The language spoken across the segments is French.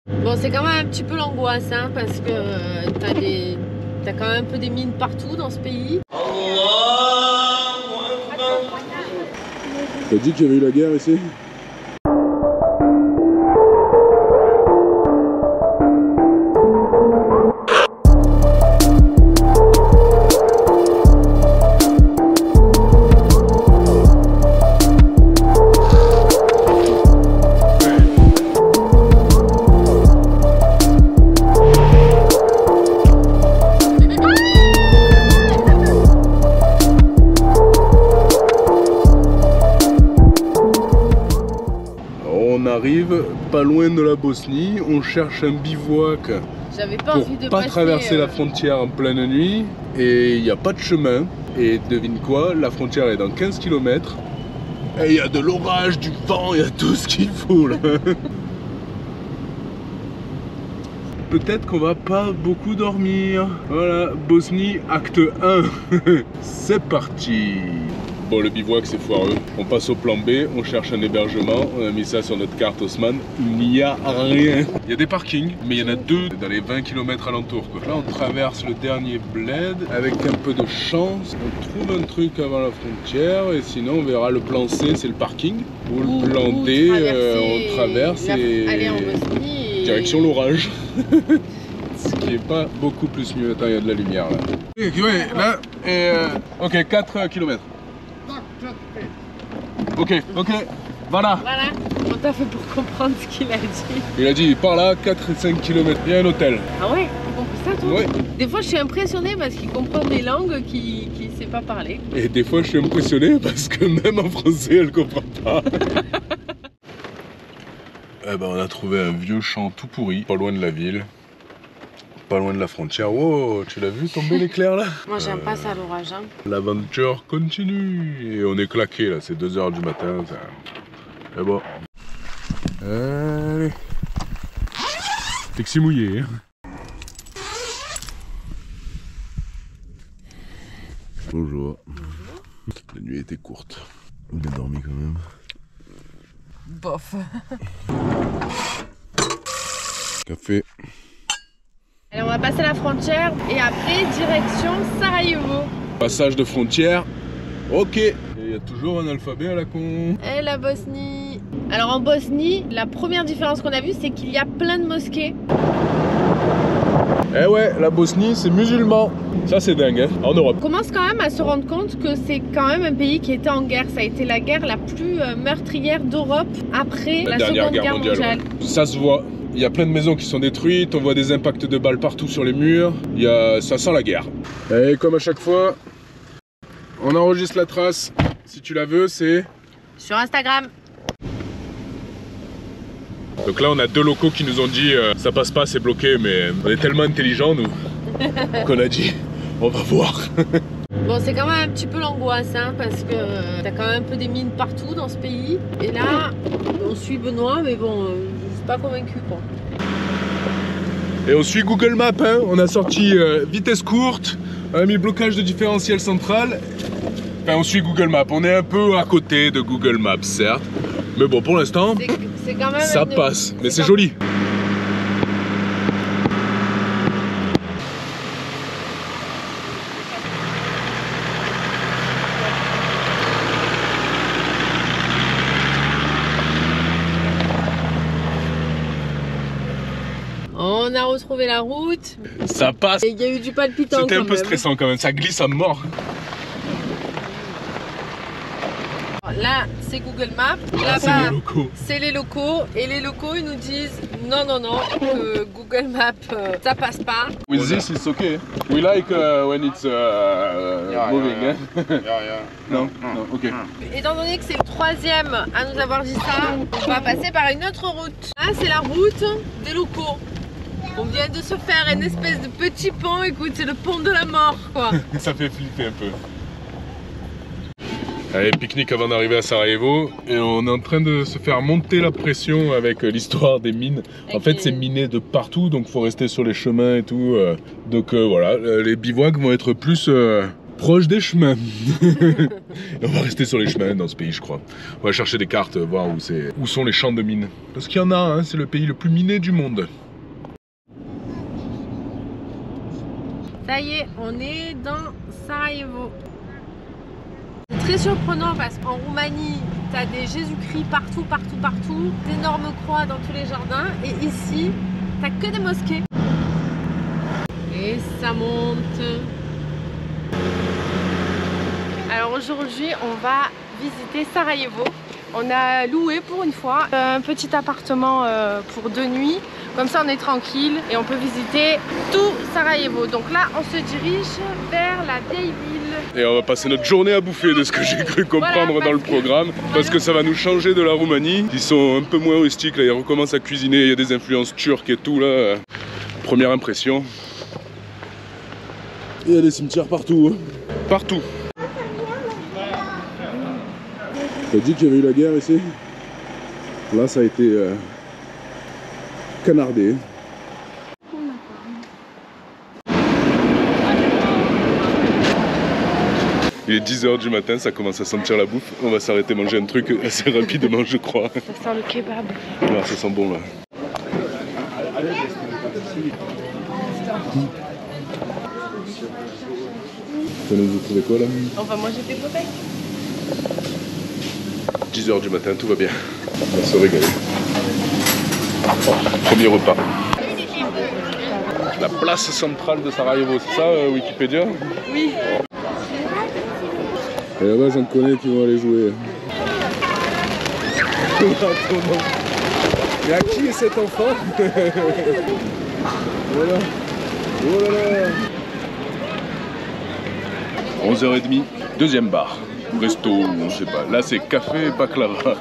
Bon, c'est quand même un petit peu l'angoisse, hein, parce que t'as quand même un peu des mines partout dans ce pays. T'as dit qu'il y avait eu la guerre ici? On arrive pas loin de la Bosnie, on cherche un bivouac pour pas traverser la frontière en pleine nuit et il n'y a pas de chemin. Et devine quoi, la frontière est dans 15 km et il y a de l'orage, du vent, il y a tout ce qu'il faut là. Peut-être qu'on va pas beaucoup dormir. Voilà, Bosnie, acte 1. C'est parti. Bon, le bivouac c'est foireux. On passe au plan B, on cherche un hébergement. On a mis ça sur notre carte Haussmann. Il n'y a rien. Il y a des parkings, mais il y en a deux dans les 20 km alentour, quoi. Là, on traverse le dernier bled. Avec un peu de chance, on trouve un truc avant la frontière. Et sinon, on verra le plan C, c'est le parking. Ou le plan D, on traverse et aller en Bosnie. Direction l'orage. Ce qui est pas beaucoup plus mieux. Attends, il y a de la lumière là. Ouais, là, ok, 4 km. Ok, voilà. Voilà, on t'a fait pour comprendre ce qu'il a dit. Il a dit par là, 4 et 5 km, il y a un hôtel. Ah ouais, tu comprends ça toi? Ouais. Des fois je suis impressionnée parce qu'il comprend des langues qu'il ne sait pas parler. Et des fois je suis impressionné parce que même en français elle comprend pas. Eh ben, on a trouvé un vieux champ tout pourri, pas loin de la ville. Pas loin de la frontière. Wow, tu l'as vu tomber l'éclair là? Moi j'aime pas ça l'orage. Hein. L'aventure continue. Et on est claqué là, c'est 2 h du matin. Ça... Et bon. Allez. C'est que c'est mouillé. Hein. Bonjour. La nuit était courte. On a dormi quand même. Bof. Café. Allez, on va passer la frontière et après direction Sarajevo. Passage de frontière. Ok. Et il y a toujours un alphabet à la con. Et la Bosnie. Alors en Bosnie, la première différence qu'on a vue, c'est qu'il y a plein de mosquées. Eh ouais, la Bosnie, c'est musulman. Ça, c'est dingue, hein, en Europe. On commence quand même à se rendre compte que c'est quand même un pays qui était en guerre. Ça a été la guerre la plus meurtrière d'Europe après la Seconde Guerre mondiale. Ouais. Ça se voit. Il y a plein de maisons qui sont détruites, on voit des impacts de balles partout sur les murs. Ça sent la guerre. Et comme à chaque fois, on enregistre la trace. Si tu la veux, c'est... Sur Instagram. Donc là, on a 2 locaux qui nous ont dit ça passe pas, c'est bloqué, mais on est tellement intelligents, nous, qu'on a dit on va voir. Bon, c'est quand même un petit peu l'angoisse, hein, parce que t'as quand même un peu des mines partout dans ce pays. Et là, on suit Benoît, mais bon, je suis pas convaincu, quoi. Et on suit Google Maps, hein. On a sorti vitesse courte, on a mis blocage de différentiel central. Enfin, on suit Google Maps, on est un peu à côté de Google Maps, certes. Mais bon, pour l'instant, ça passe, mais c'est joli. On a retrouvé la route. Ça passe. Il y a eu du palpitant. C'était un peu stressant quand même, ça glisse à mort. Là, c'est Google Maps. Là-bas, c'est les locaux. Et les locaux, ils nous disent non, que Google Maps, ça passe pas. With this, it's okay. We like when it's moving. Yeah. Non, ok. Étant donné que c'est le 3e à nous avoir dit ça, on va passer par une autre route. Là, c'est la route des locaux. On vient de se faire une espèce de petit pont. Écoute, c'est le pont de la mort, quoi. Ça fait flipper un peu. Allez, pique-nique avant d'arriver à Sarajevo et on est en train de se faire monter la pression avec l'histoire des mines. En fait, c'est miné de partout, donc il faut rester sur les chemins et tout. Donc voilà, les bivouacs vont être plus proche des chemins. On va rester sur les chemins dans ce pays, je crois. On va chercher des cartes, voir où sont les champs de mines. Parce qu'il y en a, hein, c'est le pays le plus miné du monde. Ça y est, on est dans Sarajevo. C'est très surprenant parce qu'en Roumanie, tu as des Jésus-Christ partout, d'énormes croix dans tous les jardins. Et ici, t'as que des mosquées. Et ça monte. Alors aujourd'hui, on va visiter Sarajevo. On a loué pour une fois un petit appartement pour 2 nuits. Comme ça, on est tranquille et on peut visiter tout Sarajevo. Donc là, on se dirige vers la vieille ville. Et on va passer notre journée à bouffer de ce que j'ai cru comprendre dans le programme. Parce que ça va nous changer de la Roumanie. Ils sont un peu moins rustiques, là, ils recommencent à cuisiner. Il y a des influences turques et tout, là. Première impression. Il y a des cimetières partout. Hein. Partout. T'as dit qu'il y avait eu la guerre ici? Là, ça a été canardé. Il est 10 h du matin, ça commence à sentir la bouffe. On va s'arrêter manger un truc assez rapidement, je crois. Ça sent le kebab. Ah, ça sent bon là. Ça nous a trouvé quoi là? On va manger des popecs. 10 h du matin, tout va bien. On va se régaler. Premier repas. La place centrale de Sarajevo, c'est ça Wikipédia? Oui. Et là-bas, j'en connais qui vont aller jouer. Mais à qui est cet enfant? Voilà. Oh là là. 11h30, deuxième bar. Resto, on sait pas. Là, c'est café baklava.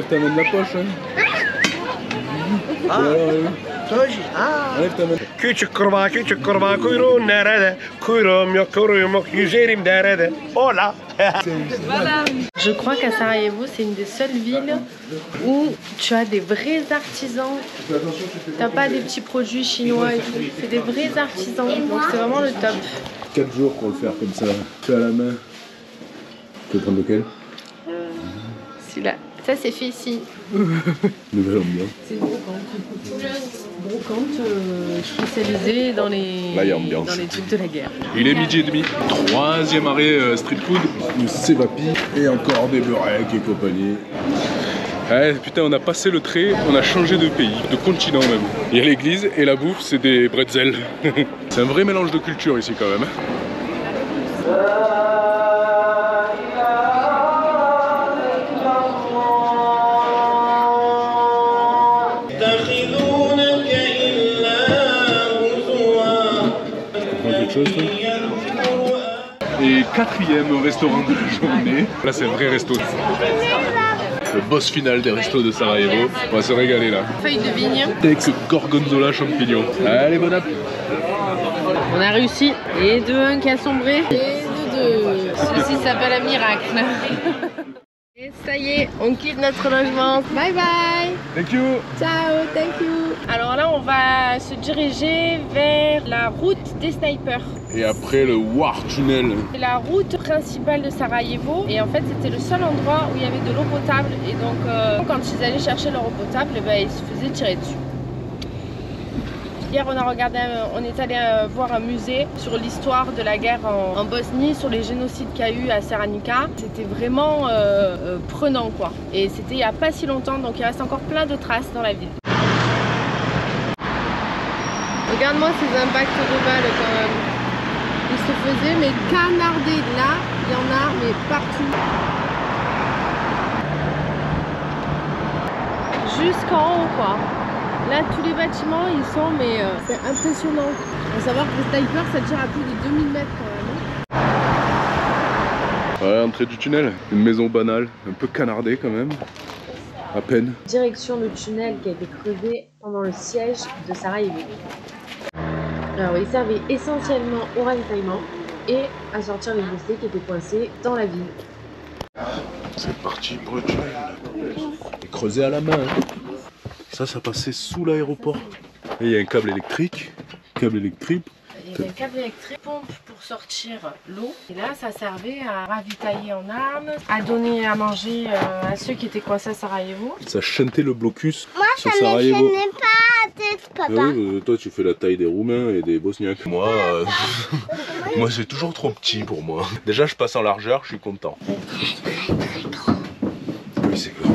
T'amènes la poche, hein? Küçük kurbağa kuyruğun nerede? Kuyruğum yok yüzerim derede. Hola. Voilà. Je crois qu'à Sarajevo, c'est une des seules villes où tu as des vrais artisans. T'as pas des petits produits chinois et tout. C'est des vrais artisans. Donc c'est vraiment le top. 4 jours pour le faire comme ça. Fait à la main. Tu veux prendre lequel? Celui-là. Ça c'est fait ici. Nouvelle ambiance. C'est une brocante spécialisée dans les trucs de la guerre. Il est 12h30. Troisième arrêt street food. Nous s'évapille. Et encore des beurrecs et compagnie. Ouais, putain, on a passé le trait, on a changé de pays, de continent même. Il y a l'église et la bouffe, c'est des bretzels. C'est un vrai mélange de culture ici quand même. Et quatrième restaurant de la journée. Là c'est un vrai resto. Le boss final des restos de Sarajevo. On va se régaler là. Feuille de vigne. Avec gorgonzola champignons. Allez, bon app. On a réussi. Et 2-1 qui a sombré. Et 2-2. Ceci s'appelle un miracle. Et ça y est, on quitte notre logement. Bye bye. Thank you. Ciao, thank you. Alors là, on va se diriger vers la route des snipers. Et après le War Tunnel. C'est la route principale de Sarajevo. Et en fait, c'était le seul endroit où il y avait de l'eau potable. Et donc, quand ils allaient chercher leur eau potable, ils se faisaient tirer dessus. Hier, on est allé voir un musée sur l'histoire de la guerre en Bosnie, sur les génocides qu'il y a eu à Sarajevo. C'était vraiment prenant, quoi. Et c'était il n'y a pas si longtemps, donc il reste encore plein de traces dans la ville. Regarde-moi ces impacts de balles quand même. Ils se faisaient mais canarder. Là, il y en a mais partout. Jusqu'en haut, quoi. Là, tous les bâtiments, ils sont, mais c'est impressionnant. Il faut savoir que le sniper, ça tire à plus de 2000 mètres quand même. Ouais, entrée du tunnel. Une maison banale, un peu canardée quand même. À peine. Direction le tunnel qui a été crevé pendant le siège de Sarajevo. Alors, il servait essentiellement au ravitaillement et à sortir les blessés qui étaient coincés dans la ville. C'est parti pour le tunnel. Et creusé à la main. Hein. Ça passait sous l'aéroport. Et il y a un câble électrique. Câble électrique. Il y avait un câble électrique, pompe pour sortir l'eau. Et là, ça servait à ravitailler en armes, à donner à manger à ceux qui étaient coincés à Sarajevo. Ça chantait le blocus. Moi, sur ça me Sarajevo. gênait pas, tête, papa. Oui, toi, tu fais la taille des Roumains et des Bosniaques. Moi, moi c'est toujours trop petit pour moi. Déjà, je passe en largeur, je suis content. Oui, c'est clair.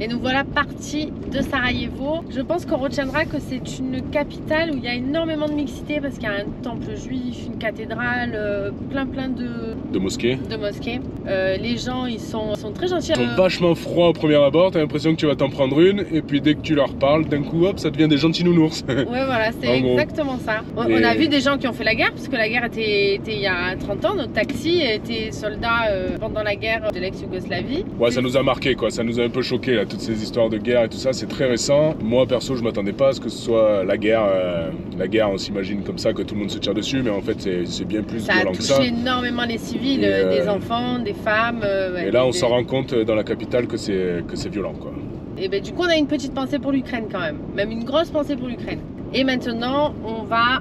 Et nous voilà partis de Sarajevo. Je pense qu'on retiendra que c'est une capitale où il y a énormément de mixité parce qu'il y a un temple juif, une cathédrale, plein De mosquées. de mosquées. Les gens, ils sont très gentils. Ils sont vachement froids au premier abord, t'as l'impression que tu vas t'en prendre une, et puis dès que tu leur parles, d'un coup, hop, ça devient des gentils nounours. Ouais, voilà, c'est En gros. exactement ça. On a vu des gens qui ont fait la guerre, parce que la guerre était il y a 30 ans. Notre taxi était soldat pendant la guerre de l'ex-Yougoslavie. Ouais, ça nous a marqué, quoi, ça nous a un peu choqué, là, toutes ces histoires de guerre et tout ça, c'est très récent. Moi, perso, je m'attendais pas à ce que ce soit la guerre, on s'imagine comme ça, que tout le monde se tire dessus, mais en fait, c'est bien plus Ça a violent que ça. touché énormément les civils, Et des enfants, des femmes. Et là, on s'en rend compte dans la capitale que c'est violent, quoi. Et ben, du coup, on a une petite pensée pour l'Ukraine quand même une grosse pensée pour l'Ukraine. Et maintenant,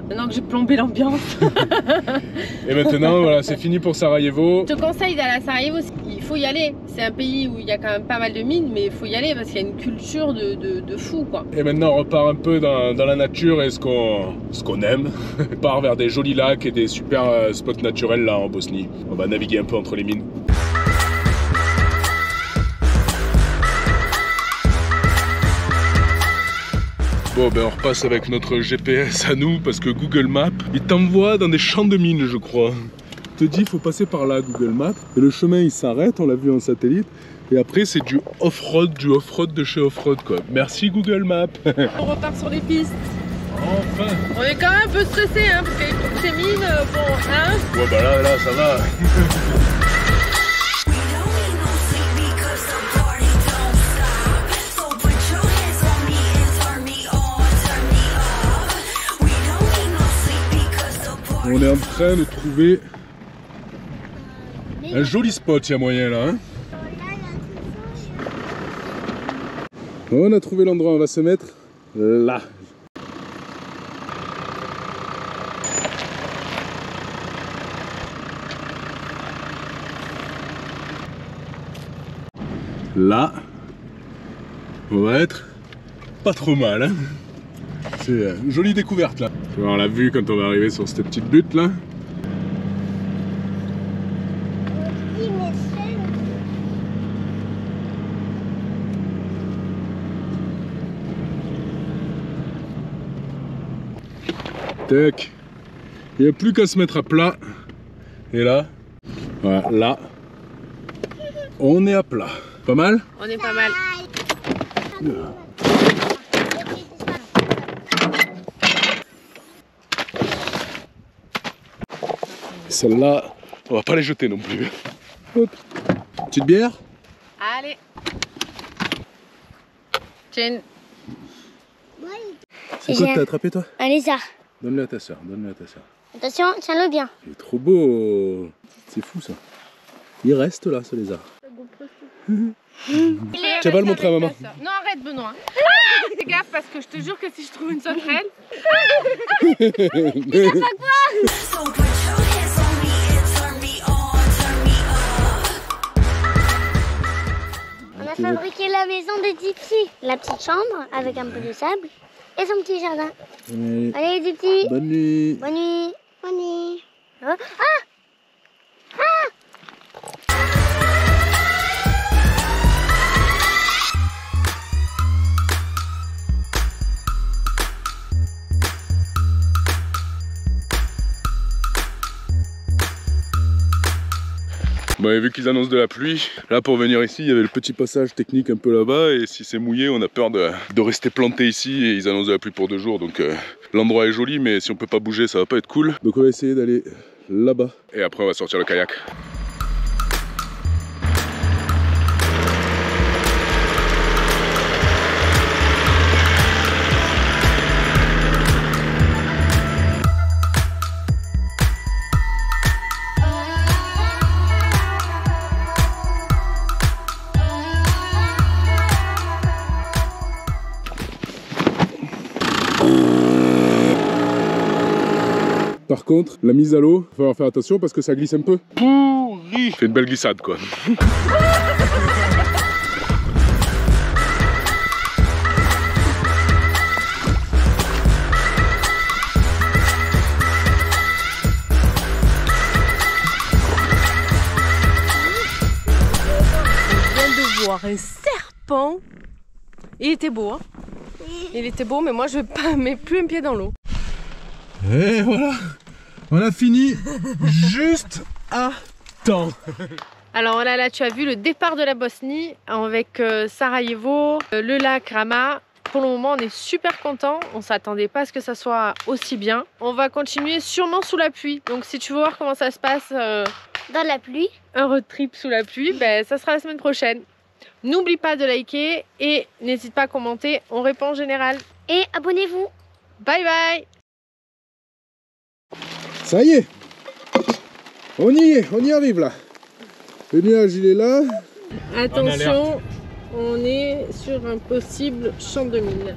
maintenant que j'ai plombé l'ambiance, Et maintenant, voilà, c'est fini pour Sarajevo. je te conseille d'aller à Sarajevo, il faut y aller. C'est un pays où il y a quand même pas mal de mines, mais il faut y aller parce qu'il y a une culture de fou, quoi. Et maintenant, on repart un peu dans la nature et ce qu'on aime. On part vers des jolis lacs et des super spots naturels là en Bosnie. On va naviguer un peu entre les mines. Bon, ben on repasse avec notre GPS à nous parce que Google Maps, il t'envoie dans des champs de mines, je crois. Il te dit, il faut passer par là, Google Maps. Et le chemin, il s'arrête, on l'a vu en satellite. Et après, c'est du off-road de chez off-road, quoi. Merci Google Maps. On repart sur les pistes. Enfin. On est quand même un peu stressé, hein, parce qu'avec toutes ces mines, bon, hein. Ouais, bah là, ça va. On est en train de trouver un joli spot, il y a moyen là. Hein. On a trouvé l'endroit, on va se mettre là. Là, on va être pas trop mal. Hein. C'est une jolie découverte là. Tu vois, on l'a vu quand on va arriver sur cette petite butte là. Tac. Il n'y a plus qu'à se mettre à plat. Et là, voilà, là, on est à plat. Pas mal? On est pas mal. Celle-là, on va pas les jeter non plus. Hop. Petite bière? Allez. Tiens. C'est quoi que t'as attrapé toi? Un lézard. Donne-le à ta soeur, donne-le à ta soeur. Attention, tiens-le bien. Il est trop beau. C'est fou ça. Il reste là ce lézard. Tu vas pas le montrer à maman? Non, arrête Benoît. Fais gaffe parce que je te jure que si je trouve une sauterelle. On a fabriqué la maison de Dipsy. La petite chambre avec un peu de sable et son petit jardin. Allez Dipsy. Bonne nuit. Bonne nuit. Bonne nuit. Oh. Bon, et vu qu'ils annoncent de la pluie, là pour venir ici, il y avait le petit passage technique un peu là-bas, et si c'est mouillé, on a peur de rester planté ici, et ils annoncent de la pluie pour 2 jours, donc l'endroit est joli, mais si on peut pas bouger, ça va pas être cool. Donc on va essayer d'aller là-bas, et après on va sortir le kayak. contre, la mise à l'eau, il va falloir faire attention parce que ça glisse un peu. Pourri. Fait une belle glissade quoi. Un serpent. Il était beau, hein. Il était beau, mais moi je mets plus un pied dans l'eau. Et voilà, on a fini juste à temps. Alors voilà, là tu as vu le départ de la Bosnie avec Sarajevo, le lac Rama. Pour le moment on est super content, on s'attendait pas à ce que ça soit aussi bien. On va continuer sûrement sous la pluie, donc si tu veux voir comment ça se passe Dans la pluie. un road trip sous la pluie, ben, ça sera la semaine prochaine. N'oublie pas de liker et n'hésite pas à commenter, on répond en général. Et abonnez-vous. Bye bye. Ça y est, on y arrive là. Le nuage il est là. Attention, on est sur un possible champ de mine.